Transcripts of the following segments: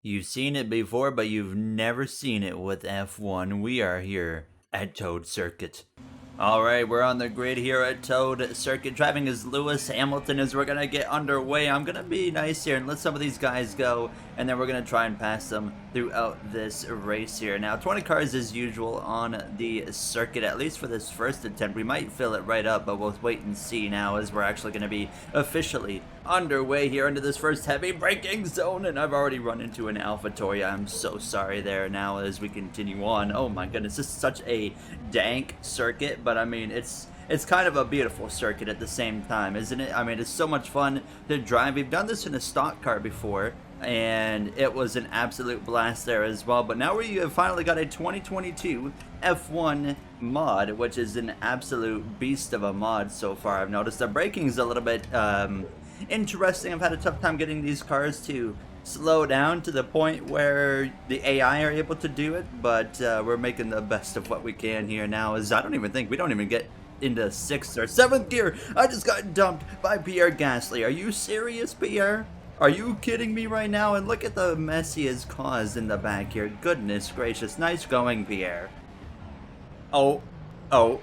You've seen it before, but you've never seen it with F1. We are here at Toad Circuit. All right, we're on the grid here at Toad Circuit, driving as Lewis Hamilton as we're going to get underway. I'm going to be nice here and let some of these guys go, and then we're going to try and pass them throughout this race here. Now, 20 cars as usual on the circuit, at least for this first attempt. We might fill it right up, but we'll wait and see now as we're actually going to be officially underway here into this first heavy braking zone, and I've already run into an AlphaTauri. I'm so sorry there now as we continue on. Oh my goodness, this is such a dank circuit, but I mean, it's kind of a beautiful circuit at the same time, isn't it? I mean, it's so much fun to drive. We've done this in a stock car before, and it was an absolute blast there as well. But now we have finally got a 2022 F1 mod, which is an absolute beast of a mod so far. I've noticed the braking's a little bit interesting. I've had a tough time getting these cars to slow down to the point where the AI are able to do it, but we're making the best of what we can here now. As we don't even get into 6th or 7th gear. I just got dumped by Pierre Gasly. Are you serious, Pierre? Are you kidding me right now? And look at the mess he has caused in the back here. Goodness gracious. Nice going, Pierre. Oh,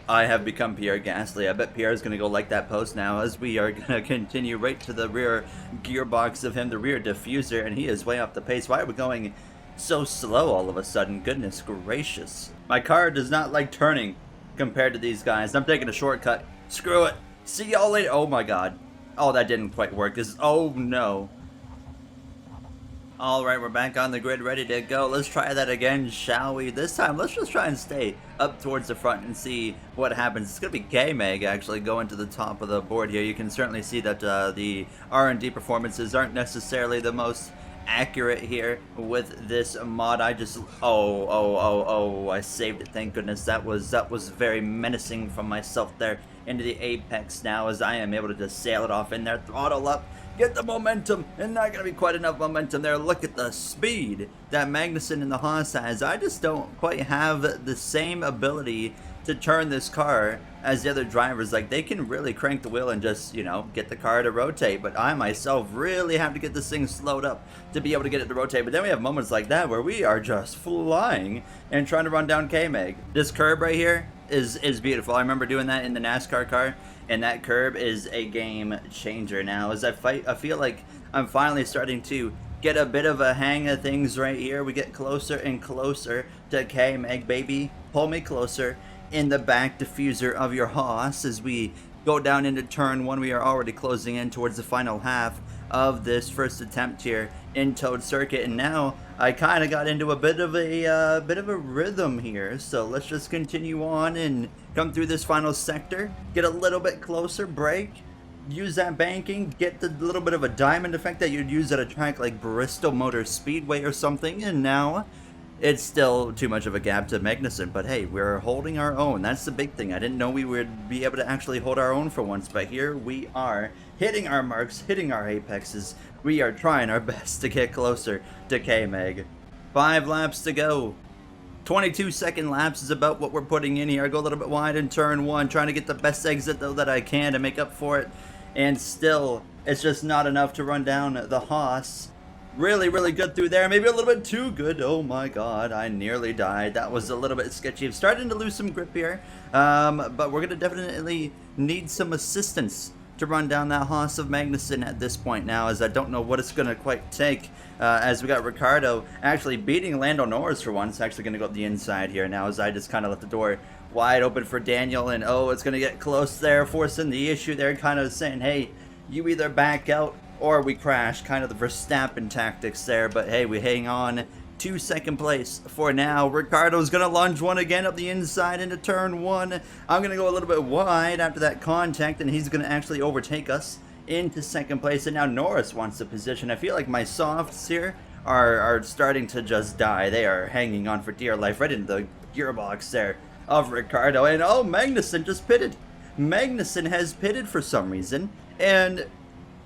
I have become Pierre Gasly. I bet Pierre's going to go like that post now as we are going to continue right to the rear gearbox of him, the rear diffuser, and he is way off the pace. Why are we going so slow all of a sudden? Goodness gracious. My car does not like turning compared to these guys. I'm taking a shortcut. Screw it. See y'all later. Oh my god. Oh, that didn't quite work. Oh no. Alright, we're back on the grid, ready to go. Let's try that again, shall we? This time, let's just try and stay up towards the front and see what happens. It's going to be K-Meg actually going to the top of the board here. You can certainly see that the R&D performances aren't necessarily the most accurate here with this mod. I just I saved it, thank goodness. That was very menacing from myself there into the apex now, as I am able to just sail it off in there, throttle up, get the momentum, and not gonna be quite enough momentum there. Look at the speed that Magnussen and the Haas has. I just don't quite have the same ability to turn this car as the other drivers. Like, they can really crank the wheel and just, you know, get the car to rotate, but I myself really have to get this thing slowed up to be able to get it to rotate. But then we have moments like that where we are just flying and trying to run down K-Meg. This curb right here is beautiful. I remember doing that in the NASCAR car, and that curb is a game changer now. As I feel like I'm finally starting to get a bit of a hang of things right here. We get closer and closer to K-Meg, baby. Pull me closer in the back diffuser of your Haas as we go down into turn 1. We are already closing in towards the final half of this first attempt here in Toad Circuit, and now I kind of got into a bit of a rhythm here. So let's just continue on and come through this final sector, get a little bit closer, brake, use that banking, get the little bit of a diamond effect that you'd use at a track like Bristol Motor Speedway or something, and now it's still too much of a gap to Magnussen, but hey, we're holding our own. That's the big thing. I didn't know we would be able to actually hold our own for once, but here we are, hitting our marks, hitting our apexes. We are trying our best to get closer to K-Meg. 5 laps to go. 22-second laps is about what we're putting in here. I go a little bit wide in turn 1, trying to get the best exit though that I can to make up for it. And still, it's just not enough to run down the Haas. Really good through there. Maybe a little bit too good. Oh my god, I nearly died. That was a little bit sketchy. I'm starting to lose some grip here. But we're going to definitely need some assistance to run down that Haas of Magnussen at this point now, as I don't know what it's going to quite take. As we got Ricciardo actually beating Lando Norris for once. Actually going to go up the inside here now, as I just kind of left the door wide open for Daniel. And oh, it's going to get close there, forcing the issue there, kind of saying, hey, you either back out or we crash, kind of the Verstappen tactics there. But hey, we hang on to 2nd place for now. Ricciardo's gonna lunge one again up the inside into turn 1. I'm gonna go a little bit wide after that contact, and he's gonna actually overtake us into 2nd place. And now Norris wants the position. I feel like my softs here are starting to just die. They are hanging on for dear life right into the gearbox there of Ricciardo. And oh, Magnussen just pitted. Magnussen has pitted for some reason, and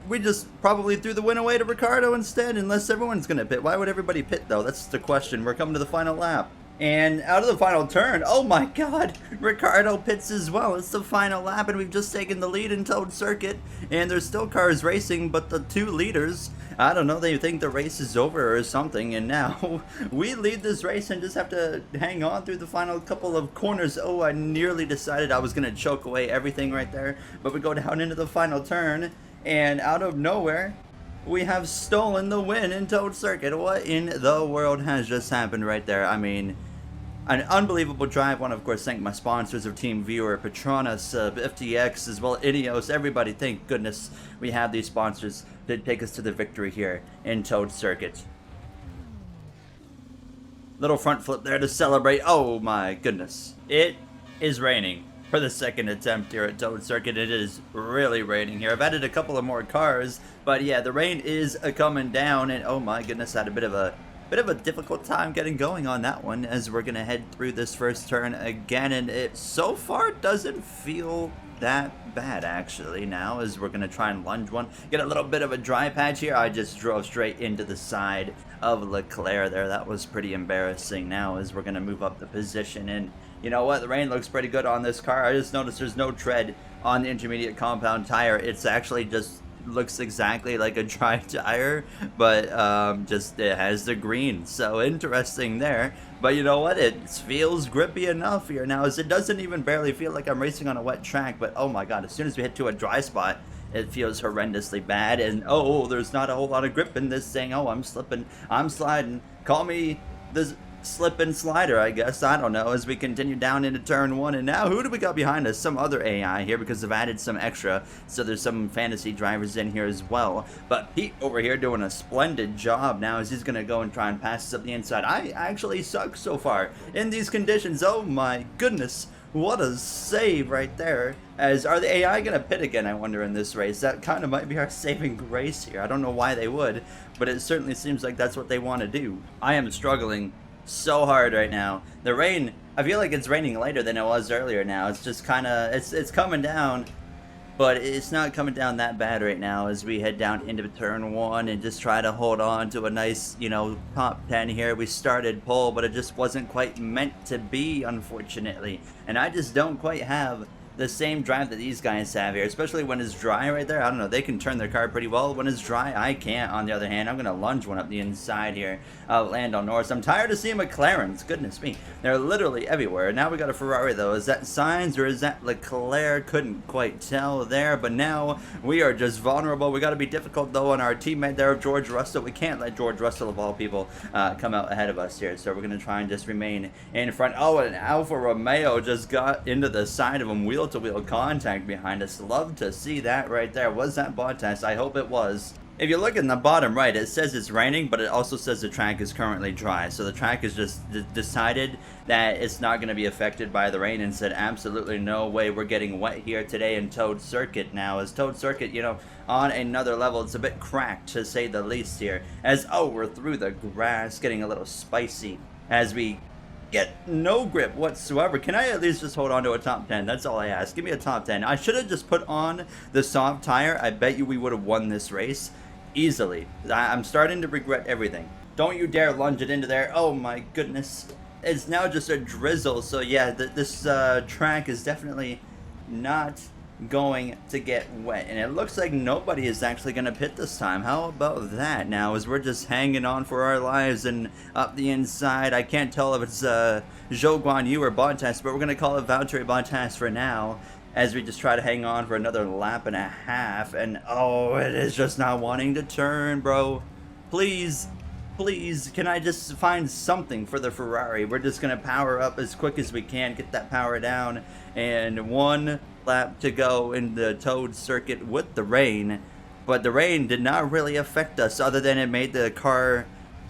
we just probably threw the win away to Ricciardo instead, unless everyone's going to pit. Why would everybody pit, though? That's the question. We're coming to the final lap. And out of the final turn, oh my god, Ricardo pits as well. It's the final lap, and we've just taken the lead in Toad Circuit. And there's still cars racing, but the two leaders, I don't know, they think the race is over or something. And now we lead this race and just have to hang on through the final couple of corners. Oh, I nearly decided I was going to choke away everything right there. But we go down into the final turn, and out of nowhere, we have stolen the win in Toad Circuit. What in the world has just happened right there? I mean, an unbelievable drive. I want to, of course, thank my sponsors of Team Viewer, Petronas, FTX, as well as Ineos, everybody. Thank goodness we have these sponsors to take us to the victory here in Toad Circuit. Little front flip there to celebrate. Oh my goodness. It is raining. For the second attempt here at Toad Circuit, it is really raining here. I've added a couple of more cars, but yeah, the rain is coming down, and oh my goodness, I had a bit of a difficult time getting going on that one, as we're gonna head through this first turn again, and it so far doesn't feel that bad actually. Now, as we're gonna try and lunge one, get a little bit of a dry patch here. I just drove straight into the side of Leclerc there. That was pretty embarrassing. Now, as we're gonna move up the position, and you know what? The rain looks pretty good on this car. I just noticed there's no tread on the intermediate compound tire. It's actually just looks exactly like a dry tire, but just it has the green. So interesting there. But you know what? It feels grippy enough here now, as it doesn't even barely feel like I'm racing on a wet track. But oh my god, as soon as we hit to a dry spot, it feels horrendously bad. And oh, there's not a whole lot of grip in this thing. Oh, I'm slipping. I'm sliding. Call me the slip and slider, I guess. I don't know, as we continue down into turn one. And now, who do we got behind us? Some other AI here, because I've added some extra, so there's some fantasy drivers in here as well. But Pete over here doing a splendid job now, as he's gonna go and try and pass us up the inside. I actually suck so far in these conditions. Oh my goodness, what a save right there. As are the AI gonna pit again, I wonder, in this race? That kind of might be our saving grace here. I don't know why they would, but it certainly seems like that's what they want to do. I am struggling so hard right now. The rain, I feel like it's raining later than it was earlier now. It's just kind of, it's coming down, but it's not coming down that bad right now, as we head down into turn one and just try to hold on to a nice, you know, top 10 here. We started pole, but it just wasn't quite meant to be, unfortunately. And I just don't quite have the same drive that these guys have here, especially when it's dry right there. I don't know, they can turn their car pretty well. When it's dry, I can't. On the other hand, I'm going to lunge one up the inside here, land on Norris. I'm tired of seeing McLarens. Goodness me. They're literally everywhere. Now we got a Ferrari, though. Is that Sainz or is that Leclerc? Couldn't quite tell there, but now we are just vulnerable. We got to be difficult, though, on our teammate there, George Russell. We can't let George Russell, of all people, come out ahead of us here, so we're going to try and just remain in front. Oh, and Alfa Romeo just got into the side of him. Wheel-to-wheel contact behind us. Love to see that right there. Was that Bottas? I hope it was. If you look in the bottom right, it says it's raining, but it also says the track is currently dry. So the track has just decided that it's not going to be affected by the rain and said absolutely no way we're getting wet here today in Toad Circuit. Now, as Toad Circuit, you know, on another level, it's a bit cracked to say the least here. As, oh, we're through the grass, getting a little spicy as we get no grip whatsoever. Can I at least just hold on to a top 10? That's all I ask. Give me a top 10. I should have just put on the soft tire. I bet you we would have won this race easily. I'm starting to regret everything. Don't you dare lunge it into there. Oh my goodness. It's now just a drizzle. So yeah, this track is definitely not going to get wet, and it looks like nobody is actually going to pit this time. How about that? Now, as we're just hanging on for our lives and up the inside, I can't tell if it's Zhou Guan Yu or Bottas, but we're going to call it Valtteri Bottas for now, as we just try to hang on for another lap and a half. And oh, it is just not wanting to turn, bro. Please, please, can I just find something for the Ferrari? We're just going to power up as quick as we can, get that power down, and one lap to go in the Toad Circuit with the rain. But the rain did not really affect us, other than it made the car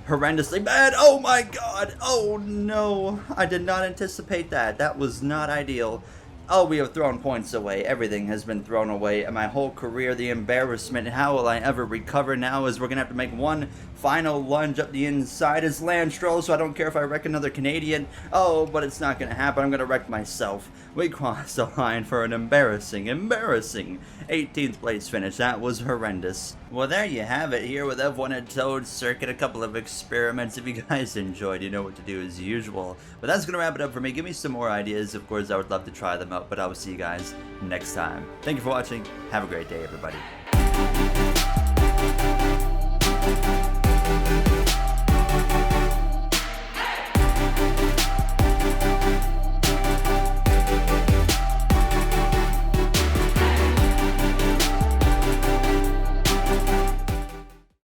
horrendously bad. Oh my god, oh no, I did not anticipate that. That was not ideal. Oh, we have thrown points away. Everything has been thrown away. My whole career, the embarrassment. How will I ever recover now? Is we're going to have to make one final lunge up the inside as Lance Stroll, so I don't care if I wreck another Canadian. Oh, but it's not going to happen. I'm going to wreck myself. We crossed the line for an embarrassing 18th place finish. That was horrendous. Well, there you have it here with F1 at Toad Circuit. A couple of experiments. If you guys enjoyed, you know what to do as usual. But that's going to wrap it up for me. Give me some more ideas. Of course, I would love to try them out, but I will see you guys next time. Thank you for watching. Have a great day, everybody.